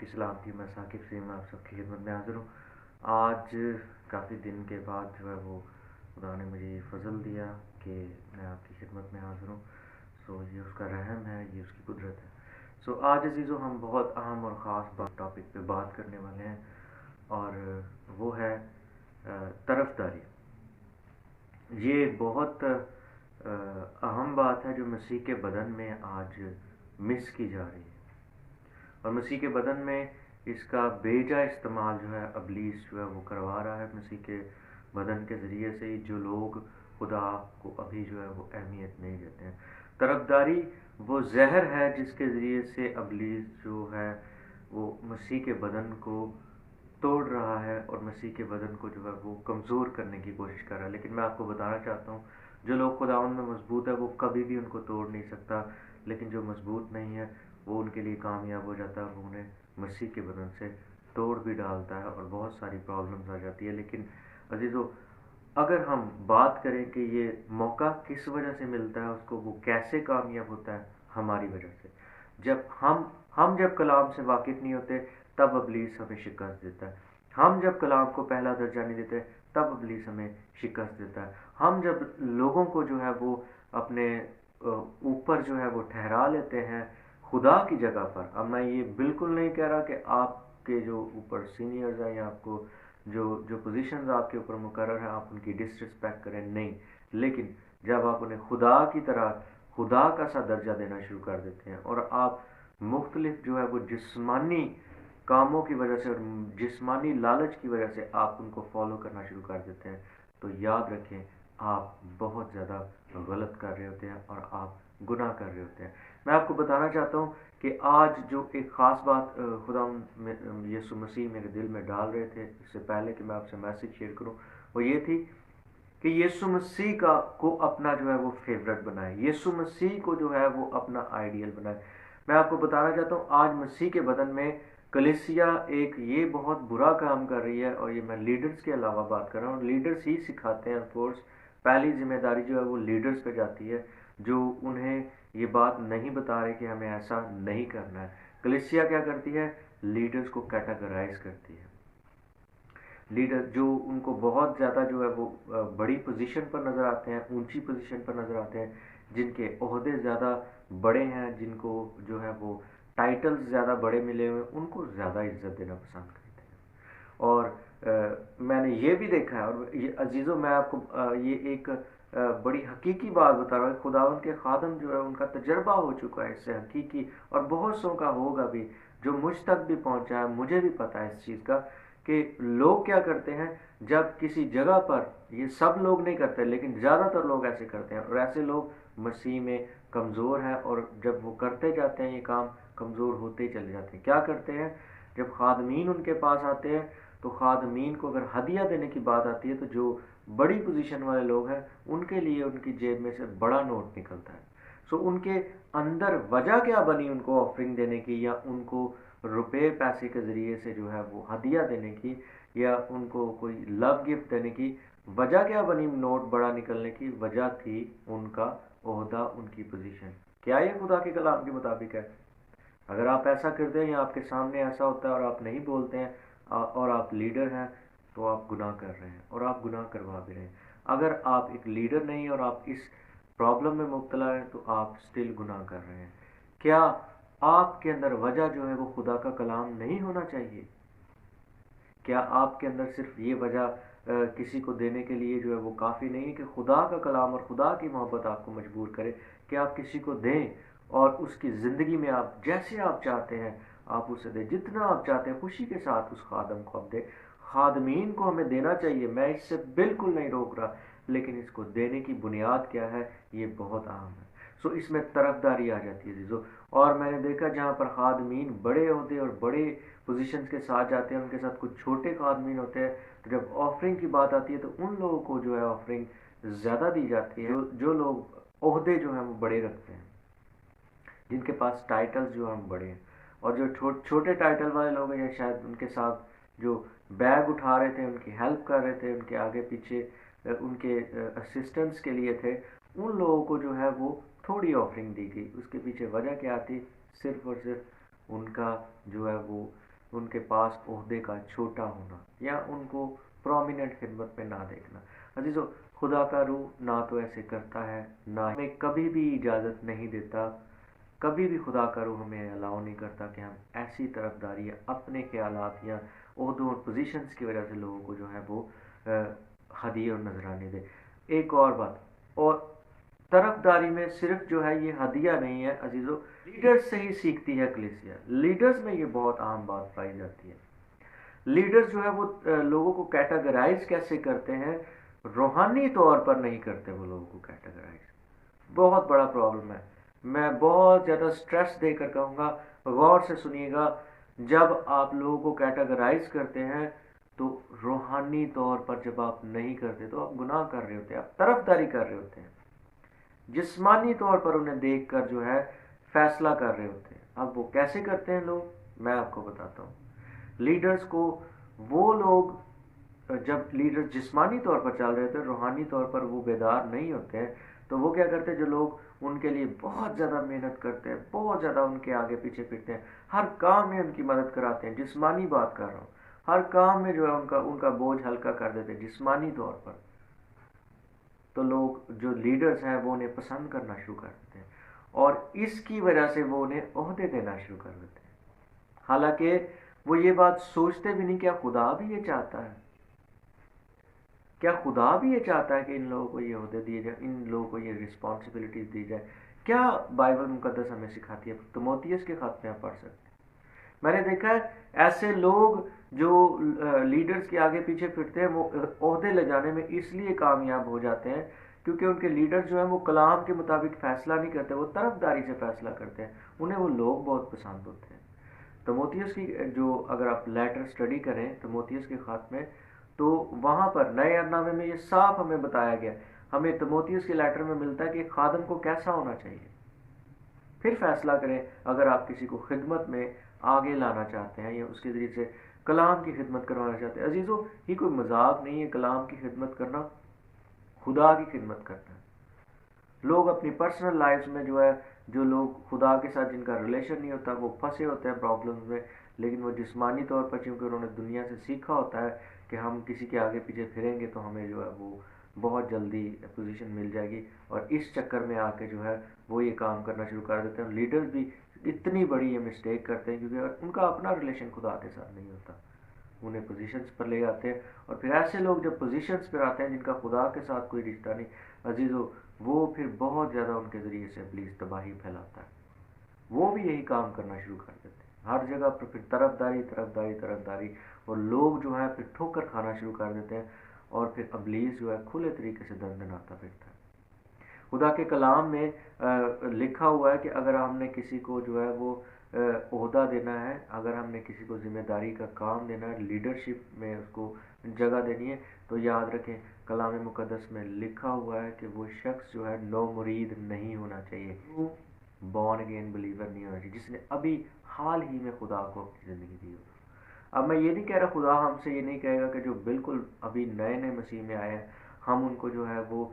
کی سلامتی میں ثاقب سے میں آپ سب کی خدمت میں حاضر ہوں۔ آج کافی دن کے بعد جو ہے وہ خدا نے مجھے یہ فضل دیا کہ میں آپ کی خدمت میں حاضر ہوں۔ یہ اس کا رحم ہے، یہ اس کی قدرت ہے۔ آج عزیزو ہم بہت اہم اور خاص ٹاپک پہ بات کرنے والے ہیں، اور وہ ہے طرفداری۔ یہ بہت اہم بات ہے جو مسیح کے بدن میں آج مس کی جا رہی ہے، اور مسیح کے بدن میں اس کا بیجا استعمال جو ہے ابلیس جو ہے وہ کروا رہا ہے مسیح کے بدن کے ذریعے سے ہی، جو لوگ خدا کو ابھی جو ہے وہ اہمیت نہیں دیتے ہیں۔ طرفداری وہ زہر ہے جس کے ذریعے سے ابلیس جو ہے وہ مسیح کے بدن کو توڑ رہا ہے اور مسیح کے بدن کو جو ہے وہ کمزور کرنے کی کوشش کر رہا ہے۔ لیکن میں آپ کو بتانا چاہتا ہوں، جو لوگ خداوند میں مضبوط ہے وہ کبھی بھی ان کو توڑ نہیں سکتا، لیکن جو مضبوط نہیں ہے وہ ان کے لیے کامیاب ہو جاتا ہے، وہ انہیں مسیح کے بدن سے توڑ بھی ڈالتا ہے اور بہت ساری پرابلمز آ جاتی ہے۔ لیکن عزیزو، اگر ہم بات کریں کہ یہ موقع کس وجہ سے ملتا ہے اس کو، وہ کیسے کامیاب ہوتا ہے، ہماری وجہ سے۔ جب ہم جب کلام سے واقف نہیں ہوتے تب ابلیس ہمیں شکست دیتا ہے۔ ہم جب کلام کو پہلا درجہ نہیں دیتے تب ابلیس ہمیں شکست دیتا ہے۔ ہم جب لوگوں کو جو ہے وہ اپنے اوپر جو ہے وہ ٹھہرا لیتے ہیں خدا کی جگہ پر، اب میں یہ بالکل نہیں کہہ رہا کہ آپ کے جو اوپر سینئرز ہیں یا آپ کو جو پوزیشنز آپ کے اوپر مقرر ہیں آپ ان کی ڈسرسپیکٹ کریں، نہیں، لیکن جب آپ انہیں خدا کی طرح خدا کا سا درجہ دینا شروع کر دیتے ہیں، اور آپ مختلف جو ہے وہ جسمانی کاموں کی وجہ سے اور جسمانی لالچ کی وجہ سے آپ ان کو فالو کرنا شروع کر دیتے ہیں، تو یاد رکھیں آپ بہت زیادہ غلط کر رہے ہوتے ہیں اور آپ گناہ کر رہے ہوتے ہیں۔ میں آپ کو بتانا چاہتا ہوں کہ آج جو ایک خاص بات خدا یسوع مسیح میرے دل میں ڈال رہے تھے اس سے پہلے کہ میں آپ سے میسج شیئر کروں، وہ یہ تھی کہ یسوع مسیح کو اپنا جو ہے وہ فیورٹ بنائے، یسوع مسیح کو جو ہے وہ اپنا آئیڈیل بنائے۔ میں آپ کو بتانا چاہتا ہوں آج مسیح کے بدن میں کلیسیا ایک یہ بہت برا کام کر رہی ہے، اور یہ میں لیڈرز کے علاوہ بات کر رہا ہوں، لیڈرز ہی سکھاتے ہیں فورس، پہلی ذمہ داری جو ہے وہ لیڈرز پہ جاتی ہے، جو انہیں یہ بات نہیں بتا رہے کہ ہمیں ایسا نہیں کرنا ہے۔ کلیسیا کیا کرتی ہے؟ لیڈرز کو کیٹاگرائز کرتی ہے۔ لیڈر جو ان کو بہت زیادہ جو ہے وہ بڑی پوزیشن پر نظر آتے ہیں، اونچی پوزیشن پر نظر آتے ہیں، جن کے عہدے زیادہ بڑے ہیں، جن کو جو ہے وہ ٹائٹلز زیادہ بڑے ملے ہوئے، ان کو زیادہ عزت دینا پسند کرتے ہیں۔ اور میں نے یہ بھی دیکھا ہے، اور عزیزوں میں آپ کو یہ ایک بڑی حقیقی بات بتا رہا ہوں، خداوند کے خادم جو ہے ان کا تجربہ ہو چکا ہے اس سے حقیقی، اور بہت سو کا ہوگا بھی، جو مجھ تک بھی پہنچا ہے، مجھے بھی پتا ہے اس چیز کا کہ لوگ کیا کرتے ہیں جب کسی جگہ پر، یہ سب لوگ نہیں کرتے لیکن زیادہ تر لوگ ایسے کرتے ہیں، اور ایسے لوگ مسیح میں کمزور ہیں، اور جب وہ کرتے جاتے ہیں یہ کام کمزور ہوتے ہی چلے جاتے ہیں۔ کیا کرتے ہیں؟ جب خادمین ان کے پاس آتے ہیں تو خادمین کو اگر ہدیہ دینے کی بات آتی ہے تو جو بڑی پوزیشن والے لوگ ہیں ان کے لیے ان کی جیب میں سے بڑا نوٹ نکلتا ہے۔ ان کے اندر وجہ کیا بنی ان کو آفرنگ دینے کی، یا ان کو روپے پیسے کے ذریعے سے جو ہے وہ ہدیہ دینے کی، یا ان کو کوئی لو گفٹ دینے کی وجہ کیا بنی نوٹ بڑا نکلنے کی؟ وجہ تھی ان کا عہدہ، ان کی پوزیشن۔ کیا یہ خدا کے کلام کے مطابق ہے؟ اگر آپ ایسا کرتے ہیں یا آپ کے سامنے ایسا ہوتا ہے اور آپ نہیں بولتے ہیں اور آپ لیڈر ہیں تو آپ گناہ کر رہے ہیں، اور آپ گناہ کروا بھی رہے ہیں۔ اگر آپ ایک لیڈر نہیں اور آپ اس پرابلم میں مبتلا ہیں تو آپ سٹل گناہ کر رہے ہیں۔ کیا آپ کے اندر وجہ جو ہے وہ خدا کا کلام نہیں ہونا چاہیے؟ کیا آپ کے اندر صرف یہ وجہ کسی کو دینے کے لیے جو ہے وہ کافی نہیں ہے کہ خدا کا کلام اور خدا کی محبت آپ کو مجبور کرے کہ آپ کسی کو دیں، اور اس کی زندگی میں آپ جیسے آپ چاہتے ہیں آپ اسے دیں، جتنا آپ چاہتے ہیں خوشی کے ساتھ اس خادم کو آپ دیں۔ خادمین کو ہمیں دینا چاہیے، میں اس سے بالکل نہیں روک رہا، لیکن اس کو دینے کی بنیاد کیا ہے یہ بہت اہم ہے۔ اس میں طرفداری آ جاتی ہے عزیزو، اور میں نے دیکھا جہاں پر خادمین بڑے ہوتے اور بڑے پوزیشنز کے ساتھ جاتے ہیں، ان کے ساتھ کچھ چھوٹے خادمین ہوتے ہیں، تو جب آفرنگ کی بات آتی ہے تو ان لوگوں کو جو ہے آفرنگ زیادہ دی جاتی ہے، جو لوگ عہدے جو ہیں وہ بڑے رکھتے ہیں، جن کے پاس ٹائٹلز جو ہیں بڑے ہیں، اور جو چھوٹے ٹائٹل والے لوگ ہیں یا شاید ان کے ساتھ جو بیگ اٹھا رہے تھے، ان کی ہیلپ کر رہے تھے، ان کے آگے پیچھے ان کے اسسٹنٹس کے لیے تھے، ان لوگوں کو جو ہے وہ تھوڑی آفرنگ دی گئی۔ اس کے پیچھے وجہ کیا تھی؟ صرف اور صرف ان کا جو ہے وہ ان کے پاس عہدے کا چھوٹا ہونا یا ان کو پرومیننٹ خدمت میں نہ دیکھنا. عزیزو، خدا کا روح نہ تو ایسے کرتا ہے، نہ ہمیں کبھی بھی اجازت نہیں دیتا، کبھی بھی خدا کا روح ہمیں الاؤ نہیں کرتا کہ ہم ایسی طرفداری یا اپنے خیالات یا عہدوں اور پوزیشنز کی وجہ سے لوگوں کو جو ہے وہ ہدیے اور نذرانے دے. ایک اور بات، اور طرفداری میں صرف جو ہے یہ ہدیہ نہیں ہے عزیزو، لیڈرز سے ہی سیکھتی ہے کلیسیا. لیڈرز میں یہ بہت عام بات پائی جاتی ہے. لیڈرز جو ہے وہ لوگوں کو کیٹاگرائز کیسے کرتے ہیں؟ روحانی طور پر نہیں کرتے وہ لوگوں کو کیٹاگرائز. بہت بڑا پرابلم ہے. میں بہت زیادہ سٹریس دے کر کہوں گا، غور سے سنیے گا، جب آپ لوگوں کو کیٹاگرائز کرتے ہیں تو روحانی طور پر جب آپ نہیں کرتے تو آپ گناہ کر رہے ہوتے ہیں، آپ طرفداری کر رہے ہوتے ہیں. جسمانی طور پر انہیں دیکھ کر جو ہے فیصلہ کر رہے ہوتے ہیں. اب وہ کیسے کرتے ہیں لوگ، میں آپ کو بتاتا ہوں. لیڈرز کو وہ لوگ، جب لیڈر جسمانی طور پر چل رہے ہوتے ہیں، روحانی طور پر وہ بیدار نہیں ہوتے ہیں، تو وہ کیا کرتے ہیں؟ جو لوگ ان کے لیے بہت زیادہ محنت کرتے ہیں، بہت زیادہ ان کے آگے پیچھے پھرتے ہیں، ہر کام میں ان کی مدد کراتے ہیں، جسمانی بات کر رہا ہوں، ہر کام میں جو ہے ان کا بوجھ ہلکا کر دیتے ہیں جسمانی طور پر، تو لوگ جو لیڈرز ہیں وہ انہیں پسند کرنا شروع کر دیتے ہیں، اور اس کی وجہ سے وہ انہیں عہدے دینا شروع کر دیتے ہیں. حالانکہ وہ یہ بات سوچتے بھی نہیں، کیا خدا بھی یہ چاہتا ہے؟ کیا خدا بھی یہ چاہتا ہے کہ ان لوگوں کو یہ عہدے دیے جائے، ان لوگوں کو یہ رسپانسبلٹیز دی جائے؟ کیا بائبل مقدس ہمیں سکھاتی ہے؟ تیموتھیوس کے خط میں آپ پڑھ سکتے ہیں. میں نے دیکھا ہے ایسے لوگ جو لیڈرز کے آگے پیچھے پھرتے ہیں، وہ عہدے لے جانے میں اس لیے کامیاب ہو جاتے ہیں کیونکہ ان کے لیڈر جو ہیں وہ کلام کے مطابق فیصلہ نہیں کرتے، وہ طرفداری سے فیصلہ کرتے ہیں. انہیں وہ لوگ بہت پسند ہوتے ہیں. تیموتھیوس کی جو اگر آپ لیٹر اسٹڈی کریں تیموتھیوس کے خط میں، تو وہاں پر نئے عہد نامے میں یہ صاف ہمیں بتایا گیا. ہمیں تیموتھیوس کے لیٹر میں ملتا ہے کہ ایک خادم کو کیسا ہونا چاہیے. پھر فیصلہ کریں اگر آپ کسی کو خدمت میں آگے لانا چاہتے ہیں یا اس کے ذریعے سے کلام کی خدمت کروانا چاہتے ہیں. عزیزو، یہ کوئی مذاق نہیں ہے. کلام کی خدمت کرنا خدا کی خدمت کرنا ہے. لوگ اپنی پرسنل لائف میں جو ہے، جو لوگ خدا کے ساتھ جن کا ریلیشن نہیں ہوتا، وہ پھنسے ہوتے ہیں پرابلمز میں، لیکن وہ جسمانی طور پر چونکہ انہوں نے دنیا سے سیکھا ہوتا ہے کہ ہم کسی کے آگے پیچھے پھریں گے تو ہمیں جو ہے وہ بہت جلدی پوزیشن مل جائے گی، اور اس چکر میں آ کے جو ہے وہ یہ کام کرنا شروع کر دیتے ہیں. لیڈرز بھی اتنی بڑی یہ مسٹیک کرتے ہیں کیونکہ ان کا اپنا ریلیشن خدا کے ساتھ نہیں ہوتا. انہیں پوزیشنز پر لے آتے ہیں، اور پھر ایسے لوگ جب پوزیشنز پر آتے ہیں جن کا خدا کے ساتھ کوئی رشتہ نہیں، عزیزو، وہ پھر بہت زیادہ ان کے ذریعے سے ابلیس تباہی پھیلاتا ہے. وہ بھی یہی کام کرنا شروع کر دیتے ہیں، ہر جگہ پر پھر طرفداری طرفداری طرفداری، اور لوگ جو ہے پھر ٹھوکر کھانا شروع کر دیتے ہیں، اور پھر ابلیس جو ہے کھلے طریقے سے دندناتا پھرتا ہے. خدا کے کلام میں لکھا ہوا ہے کہ اگر ہم نے کسی کو جو ہے وہ عہدہ دینا ہے، اگر ہم نے کسی کو ذمہ داری کا کام دینا ہے، لیڈرشپ میں اس کو جگہ دینی ہے، تو یاد رکھیں کلام مقدس میں لکھا ہوا ہے کہ وہ شخص جو ہے نو مرید نہیں ہونا چاہیے، بورن اگین بلیور نہیں ہونا چاہیے، جس نے ابھی حال ہی میں خدا کو اپنی زندگی دی ہو. اب میں یہ نہیں کہہ رہا، خدا ہم سے یہ نہیں کہے گا کہ جو بالکل ابھی نئے نئے مسیح میں آئے ہیں ہم ان کو جو ہے وہ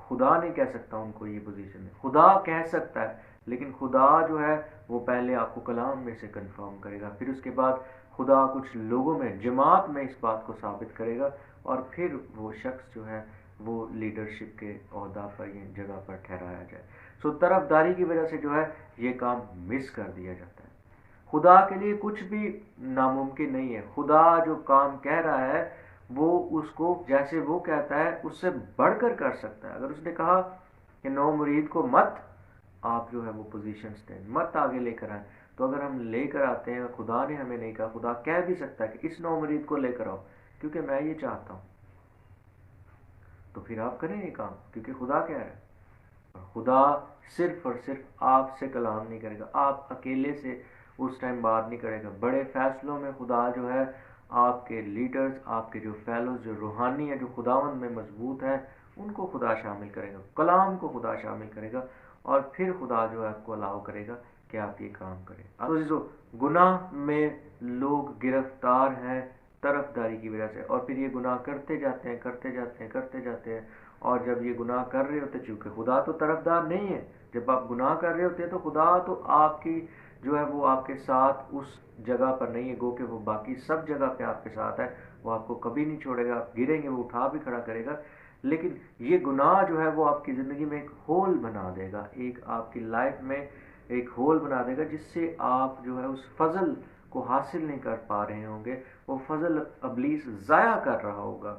خدا نہیں کہہ سکتا ان کو یہ پوزیشن ہے. خدا کہہ سکتا ہے، لیکن خدا جو ہے وہ پہلے آپ کو کلام میں سے کنفرم کرے گا، پھر اس کے بعد خدا کچھ لوگوں میں جماعت میں اس بات کو ثابت کرے گا، اور پھر وہ شخص جو ہے وہ لیڈرشپ کے عہدہ پر یا جگہ پر ٹھہرایا جائے. سو طرفداری کی وجہ سے جو ہے یہ کام مس کر دیا جاتا ہے. خدا کے لیے کچھ بھی ناممکن نہیں ہے. خدا جو کام کہہ رہا ہے وہ اس کو جیسے وہ کہتا ہے اس سے بڑھ کر سکتا ہے. اگر اس نے کہا کہ نو مرید کو مت آپ جو ہے وہ پوزیشنز دیں، مت آگے لے کر آئیں، تو اگر ہم لے کر آتے ہیں، خدا نے ہمیں نہیں کہا، خدا کہہ بھی سکتا ہے کہ اس نو مرید کو لے کر آؤ کیونکہ میں یہ چاہتا ہوں، تو پھر آپ کریں یہ کام کیونکہ خدا کہہ رہا ہے. خدا صرف اور صرف آپ سے کلام نہیں کرے گا، آپ اکیلے سے اس ٹائم بات نہیں کرے گا. بڑے فیصلوں میں خدا جو ہے آپ کے لیڈرز، آپ کے جو فیلوز جو روحانی ہیں، جو خداوند میں مضبوط ہیں، ان کو خدا شامل کرے گا، کلام کو خدا شامل کرے گا، اور پھر خدا جو ہے آپ کو الاؤ کرے گا کہ آپ یہ کام کریں. عزیزو، گناہ میں لوگ گرفتار ہیں طرفداری کی وجہ سے، اور پھر یہ گناہ کرتے جاتے ہیں کرتے جاتے ہیں کرتے جاتے ہیں، اور جب یہ گناہ کر رہے ہوتے، چونکہ خدا تو طرفدار نہیں ہے، جب آپ گناہ کر رہے ہوتے ہیں تو خدا تو آپ کی جو ہے وہ آپ کے ساتھ اس جگہ پر نہیں ہے، گو کہ وہ باقی سب جگہ پہ آپ کے ساتھ ہے، وہ آپ کو کبھی نہیں چھوڑے گا، آپ گریں گے وہ اٹھا بھی کھڑا کرے گا، لیکن یہ گناہ جو ہے وہ آپ کی زندگی میں ایک ہول بنا دے گا، ایک آپ کی لائف میں ایک ہول بنا دے گا، جس سے آپ جو ہے اس فضل کو حاصل نہیں کر پا رہے ہوں گے، وہ فضل ابلیس ضائع کر رہا ہوگا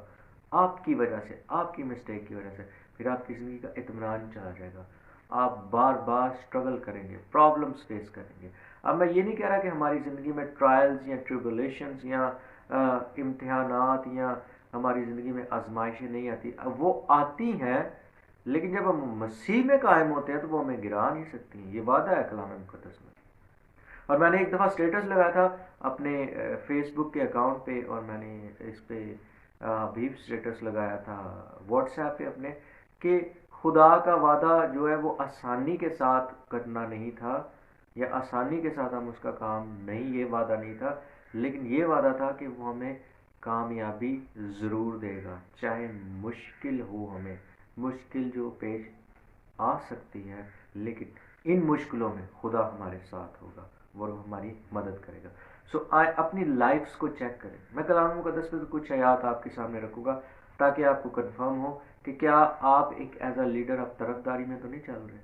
آپ کی وجہ سے، آپ کی مسٹیک کی وجہ سے، پھر آپ کی زندگی کا اطمینان چلا جائے گا، آپ بار بار اسٹرگل کریں گے، پرابلمس فیس کریں گے۔ اب میں یہ نہیں کہہ رہا کہ ہماری زندگی میں ٹرائلز یا ٹریبولیشنز یا امتحانات یا ہماری زندگی میں آزمائشیں نہیں آتی، اب وہ آتی ہیں، لیکن جب ہم مسیح میں قائم ہوتے ہیں تو وہ ہمیں گرا نہیں سکتی ہیں، یہ وعدہ ہے کلام مقدس میں۔ اور میں نے ایک دفعہ اسٹیٹس لگایا تھا اپنے فیس بک کے اکاؤنٹ پہ، اور میں نے اس پہ بھی اسٹیٹس لگایا تھا واٹس ایپ پہ اپنے، کہ خدا کا وعدہ جو ہے وہ آسانی کے ساتھ کرنا نہیں تھا، یا آسانی کے ساتھ ہم اس کا کام نہیں، یہ وعدہ نہیں تھا، لیکن یہ وعدہ تھا کہ وہ ہمیں کامیابی ضرور دے گا، چاہے مشکل ہو، ہمیں مشکل جو پیش آ سکتی ہے، لیکن ان مشکلوں میں خدا ہمارے ساتھ ہوگا، وہ ہماری مدد کرے گا۔ سو اپنی لائفز کو چیک کریں۔ میں کلام مقدس میں کچھ آیات آپ کے سامنے رکھوں گا تاکہ آپ کو کنفرم ہو کہ کیا آپ ایک ایز اے لیڈر آپ طرفداری میں تو نہیں چل رہے،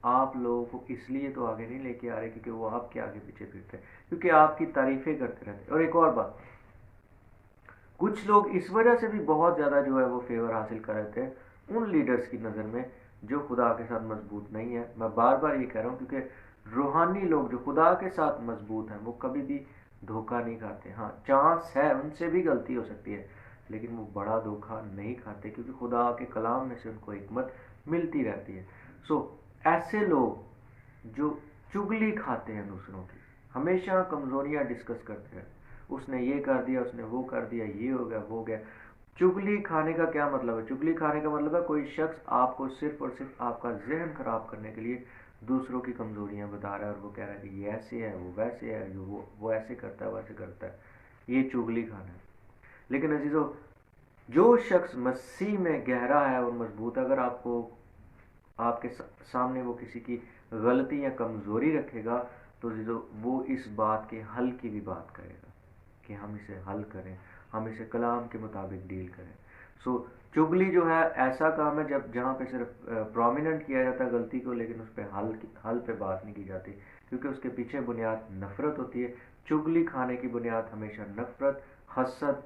آپ لوگوں کو اس لیے تو آگے نہیں لے کے آ رہے کیونکہ وہ آپ کے آگے پیچھے پھرتے ہیں، کیونکہ آپ کی تعریفیں کرتے رہتے۔ اور ایک اور بات، کچھ لوگ اس وجہ سے بھی بہت زیادہ جو ہے وہ فیور حاصل کر رہے تھے ان لیڈرز کی نظر میں جو خدا کے ساتھ مضبوط نہیں ہے۔ میں بار بار یہ کہہ رہا ہوں کیونکہ روحانی لوگ جو خدا کے ساتھ مضبوط ہیں وہ کبھی بھی دھوکہ نہیں کھاتے، ہاں چانس ہے ان سے بھی غلطی ہو سکتی ہے، لیکن وہ بڑا دھوکہ نہیں کھاتے کیونکہ خدا کے کلام میں سے ان کو حکمت ملتی رہتی ہے۔ سو ایسے لوگ جو چگلی کھاتے ہیں دوسروں کی، ہمیشہ کمزوریاں ڈسکس کرتے ہیں، اس نے یہ کر دیا، اس نے وہ کر دیا، یہ ہو گیا وہ ہو گیا۔ چگلی کھانے کا کیا مطلب ہے؟ چگلی کھانے کا مطلب ہے کوئی شخص آپ کو صرف اور صرف آپ کا ذہن خراب کرنے کے لیے دوسروں کی کمزوریاں بتا رہا ہے، اور وہ کہہ رہا ہے کہ یہ ایسے ہے، وہ ویسے ہے، وہ ایسے کرتا ہے، ویسے کرتا ہے، یہ چگلی کھانا ہے۔ لیکن عزیزو، جو شخص مسیح میں گہرا ہے اور مضبوط، اگر آپ کو آپ کے سامنے وہ کسی کی غلطی یا کمزوری رکھے گا تو عزیزو وہ اس بات کے حل کی بھی بات کرے گا کہ ہم اسے حل کریں، ہم اسے کلام کے مطابق ڈیل کریں۔ سو چگلی جو ہے ایسا کام ہے جہاں پہ صرف پرومیننٹ کیا جاتا ہے غلطی کو، لیکن اس پہ حل پہ بات نہیں کی جاتی، کیونکہ اس کے پیچھے بنیاد نفرت ہوتی ہے۔ چگلی کھانے کی بنیاد ہمیشہ نفرت، حسد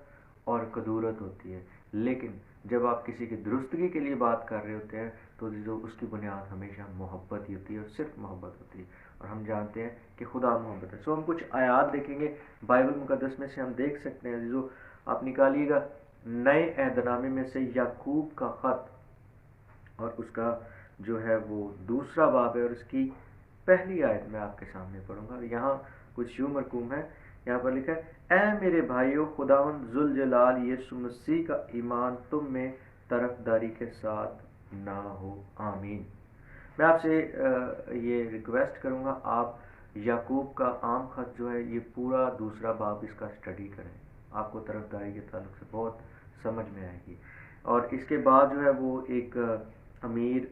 اور کدورت ہوتی ہے، لیکن جب آپ کسی کی درستگی کے لیے بات کر رہے ہوتے ہیں تو جو اس کی بنیاد ہمیشہ محبت ہی ہوتی ہے، اور صرف محبت ہوتی ہے، اور ہم جانتے ہیں کہ خدا محبت ہے۔ سو ہم کچھ آیات دیکھیں گے بائبل مقدس میں سے، ہم دیکھ سکتے ہیں عزیزو، آپ نکالیے گا نئے عہد نامے میں سے یعقوب کا خط، اور اس کا جو ہے وہ دوسرا باب ہے، اور اس کی پہلی آیت میں آپ کے سامنے پڑھوں گا۔ یہاں کچھ یوں مرقوم ہے، یہاں پر لکھا ہے، اے میرے بھائیو، خداوند ذوالجلال یسوع مسیح کا ایمان تم میں طرفداری کے ساتھ نہ ہو، آمین۔ میں آپ سے یہ ریکویسٹ کروں گا، آپ یعقوب کا عام خط جو ہے یہ پورا دوسرا باب اس کا اسٹڈی کریں، آپ کو طرفداری کے تعلق سے بہت سمجھ میں آئے گی۔ اور اس کے بعد جو ہے وہ ایک امیر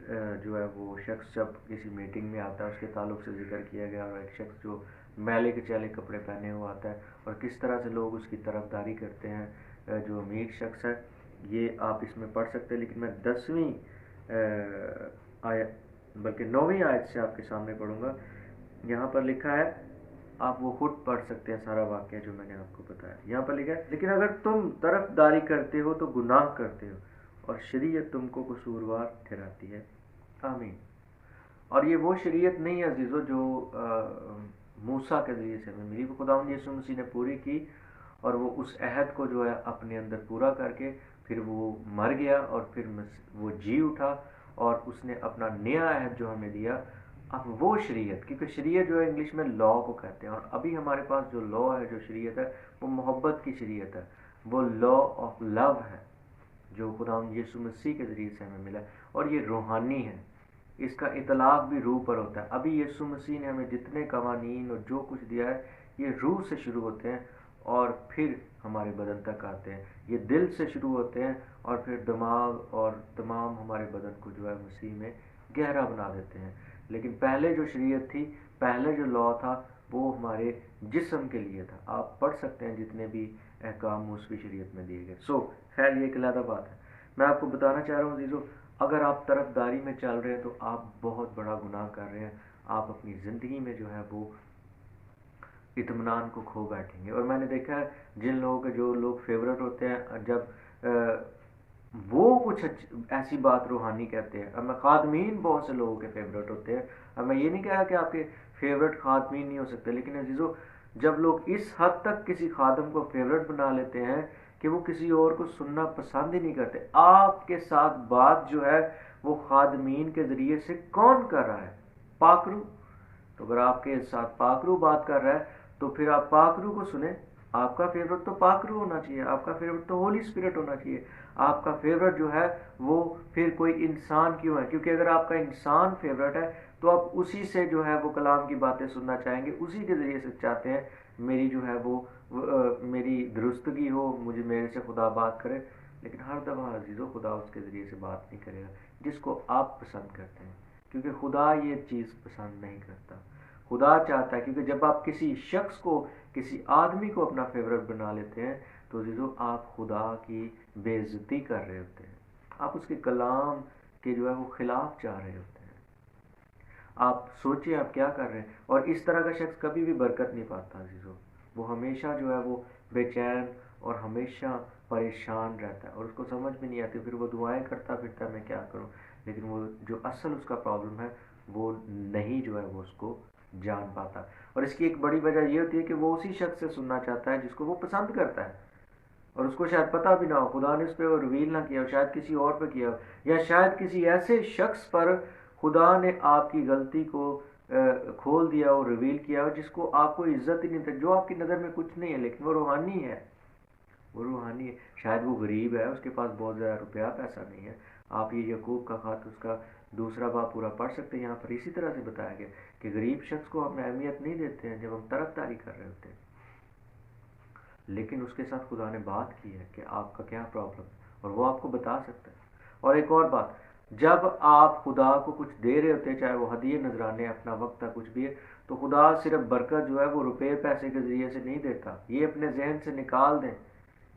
جو ہے وہ شخص جب کسی میٹنگ میں آتا ہے اس کے تعلق سے ذکر کیا گیا، اور ایک شخص جو میلے کے چیلے کپڑے پہنے ہوا آتا ہے، اور کس طرح سے لوگ اس کی طرفداری کرتے ہیں، جو امیر شخص ہے، یہ آپ اس میں پڑھ سکتے ہیں، لیکن میں 10ویں آیت بلکہ 9ویں آیت سے آپ کے سامنے پڑھوں گا۔ یہاں پر لکھا ہے، آپ وہ خود پڑھ سکتے ہیں سارا واقعہ جو میں نے آپ کو بتایا۔ یہاں پر لکھا ہے، لیکن اگر تم طرفداری کرتے ہو تو گناہ کرتے ہو، اور شریعت تم کو قصوروار ٹھہراتی ہے، آمین۔ اور یہ وہ شریعت نہیں ہے عزیزو جو موسیٰ کے ذریعے سے ہمیں ملی، وہ خداوند یسوع مسیح نے پوری کی، اور وہ اس عہد کو جو ہے اپنے اندر پورا کر کے پھر وہ مر گیا، اور پھر وہ جی اٹھا، اور اس نے اپنا نیا عہد جو ہمیں دیا۔ اب وہ شریعت، کیونکہ شریعت جو ہے انگلش میں لا کو کہتے ہیں، اور ابھی ہمارے پاس جو لا ہے، جو شریعت ہے، وہ محبت کی شریعت ہے، وہ لا آف لو ہے جو خداوند یسوع مسیح کے ذریعے سے ہمیں ملا ہے، اور یہ روحانی ہے، اس کا اطلاق بھی روح پر ہوتا ہے۔ ابھی یسوع مسیح نے ہمیں جتنے قوانین اور جو کچھ دیا ہے یہ روح سے شروع ہوتے ہیں، اور پھر ہمارے بدن تک آتے ہیں. یہ دل سے شروع ہوتے ہیں اور پھر دماغ اور تمام ہمارے بدن کو جو ہے مسیح میں گہرا بنا دیتے ہیں. لیکن پہلے جو شریعت تھی، پہلے جو لا تھا، وہ ہمارے جسم کے لیے تھا. آپ پڑھ سکتے ہیں جتنے بھی احکام موسوی شریعت میں دیے گئے. خیر یہ ایک علیحدہ بات ہے. میں آپ کو بتانا چاہ رہا ہوں عزیزو، اگر آپ طرف داری میں چل رہے ہیں تو آپ بہت بڑا گناہ کر رہے ہیں. آپ اپنی زندگی میں جو ہے وہ اطمینان کو کھو بیٹھیں گے. اور میں نے دیکھا ہے جن لوگوں کے جو لوگ فیورٹ ہوتے ہیں، جب وہ کچھ ایسی بات روحانی کہتے ہیں. اب میں خادمین بہت سے لوگوں کے فیورٹ ہوتے ہیں. اب میں یہ نہیں کہہ رہا کہ آپ کے فیورٹ خادمین نہیں ہو سکتے، لیکن عزیزو جب لوگ اس حد تک کسی خادم کو فیورٹ بنا لیتے ہیں کہ وہ کسی اور کو سننا پسند ہی نہیں کرتے. آپ کے ساتھ بات جو ہے وہ خادمین کے ذریعے سے کون کر رہا ہے؟ پاکرو. تو اگر آپ کے ساتھ پاکرو بات کر رہا ہے تو پھر آپ پاکرو کو سنیں. آپ کا فیورٹ تو پاکرو ہونا چاہیے، آپ کا فیورٹ تو ہولی اسپرٹ ہونا چاہیے. آپ کا فیورٹ جو ہے وہ پھر کوئی انسان کیوں ہے؟ کیونکہ اگر آپ کا انسان فیورٹ ہے تو آپ اسی سے جو ہے وہ کلام کی باتیں سننا چاہیں گے، اسی کے ذریعے سے چاہتے ہیں میری جو ہے وہ میری درستگی ہو، مجھے میرے سے خدا بات کرے. لیکن ہر دفعہ عزیزو خدا اس کے ذریعے سے بات نہیں کرے گا جس کو آپ پسند کرتے ہیں، کیونکہ خدا یہ چیز پسند نہیں کرتا. خدا چاہتا ہے، کیونکہ جب آپ کسی شخص کو، کسی آدمی کو اپنا فیورٹ بنا لیتے ہیں تو عزیزو آپ خدا کی بے عزتی کر رہے ہوتے ہیں. آپ اس کے کلام کے جو ہے وہ خلاف جا رہے ہوتے ہیں. آپ سوچیں آپ کیا کر رہے ہیں. اور اس طرح کا شخص کبھی بھی برکت نہیں پاتا عزیزو. وہ ہمیشہ جو ہے وہ بے چین اور ہمیشہ پریشان رہتا ہے، اور اس کو سمجھ بھی نہیں آتی. پھر وہ دعائیں کرتا پھرتا میں کیا کروں، لیکن وہ جو اصل اس کا پرابلم ہے وہ نہیں جو ہے وہ اس کو جان پاتا. اور اس کی ایک بڑی وجہ یہ ہوتی ہے کہ وہ اسی شخص سے سننا چاہتا ہے جس کو وہ پسند کرتا ہے، اور اس کو شاید پتہ بھی نہ ہو، خدا نے اس پہ ریویل نہ کیا ہو، شاید کسی اور پہ کیا ہو، یا شاید کسی ایسے شخص پر خدا نے آپ کی غلطی کو کھول دیا اور ریویل کیا ہو جس کو آپ کو عزت ہی نہیں تھا، جو آپ کی نظر میں کچھ نہیں ہے لیکن وہ روحانی ہے. وہ روحانی ہے. شاید وہ غریب ہے، اس کے پاس بہت زیادہ روپیہ پیسہ نہیں ہے. آپ یہ یعقوب کا خط اس کا 2 باب پورا پڑھ سکتے ہیں. یہاں پر اسی طرح سے بتایا گیا کہ غریب شخص کو ہم اہمیت نہیں دیتے ہیں جب ہم طرفداری کر رہے ہوتے ہیں. لیکن اس کے ساتھ خدا نے بات کی ہے کہ آپ کا کیا پرابلم ہے، اور وہ آپ کو بتا سکتا ہے. اور ایک اور بات، جب آپ خدا کو کچھ دے رہے ہوتے ہیں، چاہے وہ ہدیے نذرانے اپنا وقت ہے کچھ بھی ہے، تو خدا صرف برکت جو ہے وہ روپے پیسے کے ذریعے سے نہیں دیتا. یہ اپنے ذہن سے نکال دیں.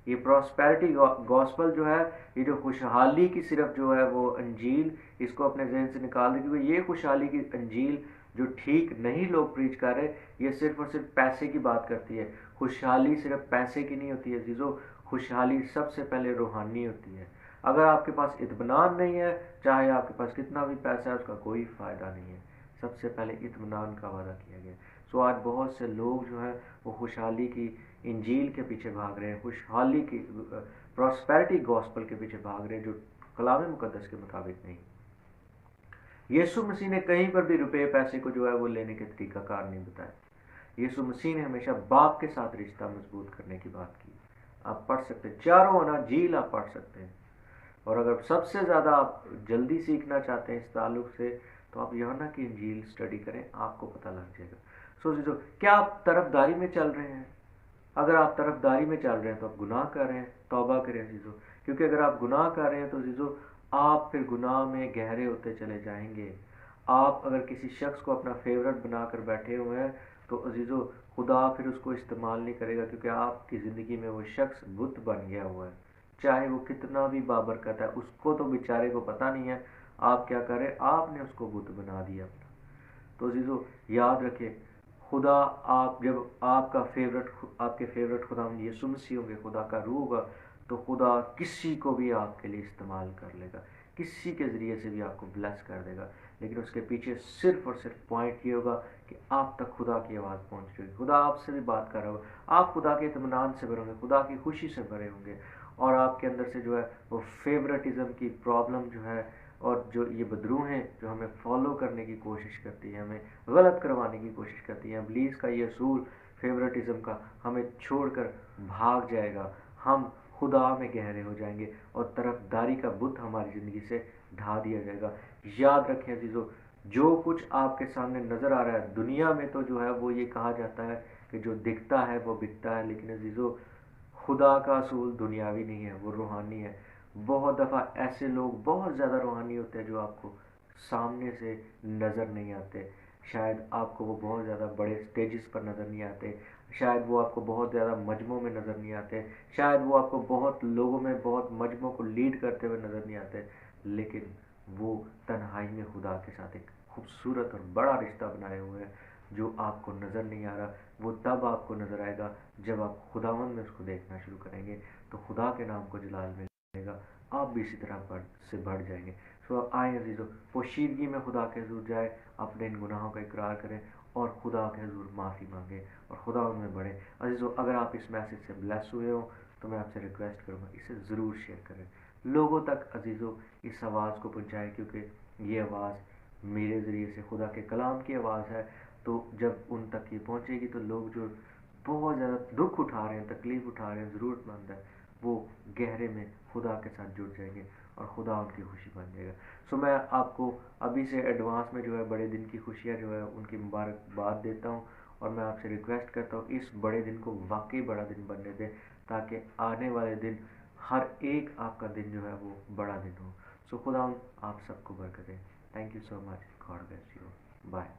یہ پراسپیرٹی گاسپل جو ہے، یہ جو خوشحالی کی صرف جو ہے وہ انجیل، اس کو اپنے ذہن سے نکال دیں. کیونکہ یہ خوشحالی کی انجیل جو ٹھیک نہیں لوگ پریچ کر رہے، یہ صرف اور صرف پیسے کی بات کرتی ہے. خوشحالی صرف پیسے کی نہیں ہوتی ہے عزیزو. خوشحالی سب سے پہلے روحانی ہوتی ہے. اگر آپ کے پاس اطمینان نہیں ہے، چاہے آپ کے پاس کتنا بھی پیسہ ہے، اس کا کوئی فائدہ نہیں ہے. سب سے پہلے اطمینان کا وعدہ کیا گیا. آج بہت سے لوگ جو ہیں وہ خوشحالی کی انجیل کے پیچھے بھاگ رہے ہیں، خوشحالی کی پراسپیرٹی گاسپل کے پیچھے بھاگ رہے ہیں جو کلام مقدس کے مطابق نہیں. یسوع مسیح نے کہیں پر بھی روپے پیسے کو جو ہے وہ لینے کے طریقہ کار نہیں بتایا. یسوع مسیح نے ہمیشہ باپ کے ساتھ رشتہ مضبوط کرنے کی بات کی. آپ پڑھ سکتے ہیں 4 اناجیل، آپ پڑھ سکتے ہیں. اور اگر سب سے زیادہ آپ جلدی سیکھنا چاہتے ہیں اس تعلق سے تو آپ یوحنا کی انجیل سٹڈی کریں، آپ کو پتہ لگ جائے گا. کیا آپ طرف داری میں چل رہے ہیں؟ اگر آپ طرف داری میں چل رہے ہیں تو آپ گناہ کر رہے ہیں. توبہ کریں عزیزو، کیونکہ اگر آپ گناہ کر رہے ہیں تو عزیزو آپ پھر گناہ میں گہرے ہوتے چلے جائیں گے. آپ اگر کسی شخص کو اپنا فیورٹ بنا کر بیٹھے ہوئے ہیں تو عزیزو خدا پھر اس کو استعمال نہیں کرے گا، کیونکہ آپ کی زندگی میں وہ شخص بت بن گیا ہوا ہے. چاہے وہ کتنا بھی بابرکت ہے، اس کو تو بیچارے کو پتہ نہیں ہے آپ کیا کریں، آپ نے اس کو بت بنا دیا اپنا. تو عزیزو یاد رکھیں، خدا آپ جب آپ کے فیورٹ خدا یسوع مسیح ہوں گے، خدا کا روح ہوگا، تو خدا کسی کو بھی آپ کے لیے استعمال کر لے گا، کسی کے ذریعے سے بھی آپ کو بلیس کر دے گا. لیکن اس کے پیچھے صرف اور صرف پوائنٹ یہ ہوگا کہ آپ تک خدا کی آواز پہنچ رہی ہے، خدا آپ سے بھی بات کر رہا ہوگا، آپ خدا کے اطمینان سے بھرے ہوں گے، خدا کی خوشی سے بھرے ہوں گے. اور آپ کے اندر سے جو ہے وہ فیورٹزم کی پرابلم جو ہے، اور جو یہ بدروح ہیں جو ہمیں فالو کرنے کی کوشش کرتی ہے، ہمیں غلط کروانے کی کوشش کرتی ہے، ابلیس کا یہ اصول فیورٹزم کا ہمیں چھوڑ کر بھاگ جائے گا. ہم خدا میں گہرے ہو جائیں گے اور طرف داری کا بت ہماری زندگی سے ڈھا دیا جائے گا. یاد رکھیں عزیزو، جو کچھ آپ کے سامنے نظر آ رہا ہے دنیا میں، تو جو ہے وہ یہ کہا جاتا ہے کہ جو دکھتا ہے وہ بکتا ہے، لیکن عزیزو خدا کا اصول دنیاوی نہیں ہے، وہ روحانی ہے۔ بہت دفعہ ایسے لوگ بہت زیادہ روحانی ہوتے ہیں جو آپ کو سامنے سے نظر نہیں آتے، شاید آپ کو وہ بہت زیادہ بڑے اسٹیجز پر نظر نہیں آتے، شاید وہ آپ کو بہت زیادہ مجمعوں میں نظر نہیں آتے، شاید وہ آپ کو بہت لوگوں میں بہت مجمعوں کو لیڈ کرتے ہوئے نظر نہیں آتے، لیکن وہ تنہائی میں خدا کے ساتھ ایک خوبصورت اور بڑا رشتہ بنائے ہوئے ہیں جو آپ کو نظر نہیں آ رہا۔ وہ تب آپ کو نظر آئے گا جب آپ خداوند میں اس کو دیکھنا شروع کریں گے، تو خدا کے نام کو جلال ملے گا، آپ بھی اسی طرح بڑھ جائیں گے۔ سو آئیں عزیزو، پوشیدگی میں خدا کے حضور جائے، اپنے ان گناہوں کا اقرار کریں اور خدا کے حضور معافی مانگیں اور خدا ان میں بڑھے۔ عزیزو اگر آپ اس میسیج سے بلیس ہوئے ہو تو میں آپ سے ریکویسٹ کروں گا اسے ضرور شیئر کریں، لوگوں تک عزیزو اس آواز کو پہنچائیں، کیونکہ یہ آواز میرے ذریعے سے خدا کے کلام کی آواز ہے، تو جب ان تک یہ پہنچے گی تو لوگ جو بہت زیادہ دکھ اٹھا رہے ہیں، تکلیف اٹھا رہے ہیں، ضرورت مند ہے، وہ گہرے میں خدا کے ساتھ جڑ جائیں گے اور خدا ان کی خوشی بن جائے گا۔ سو میں آپ کو ابھی سے ایڈوانس میں جو ہے بڑے دن کی خوشیاں جو ہے ان کی مبارکباد دیتا ہوں، اور میں آپ سے ریکویسٹ کرتا ہوں اس بڑے دن کو واقعی بڑا دن بننے دیں، تاکہ آنے والے دن ہر ایک آپ کا دن جو ہے وہ بڑا دن ہو۔ سو خدا آپ سب کو برکت دے۔ Thank you so much, God bless you, bye.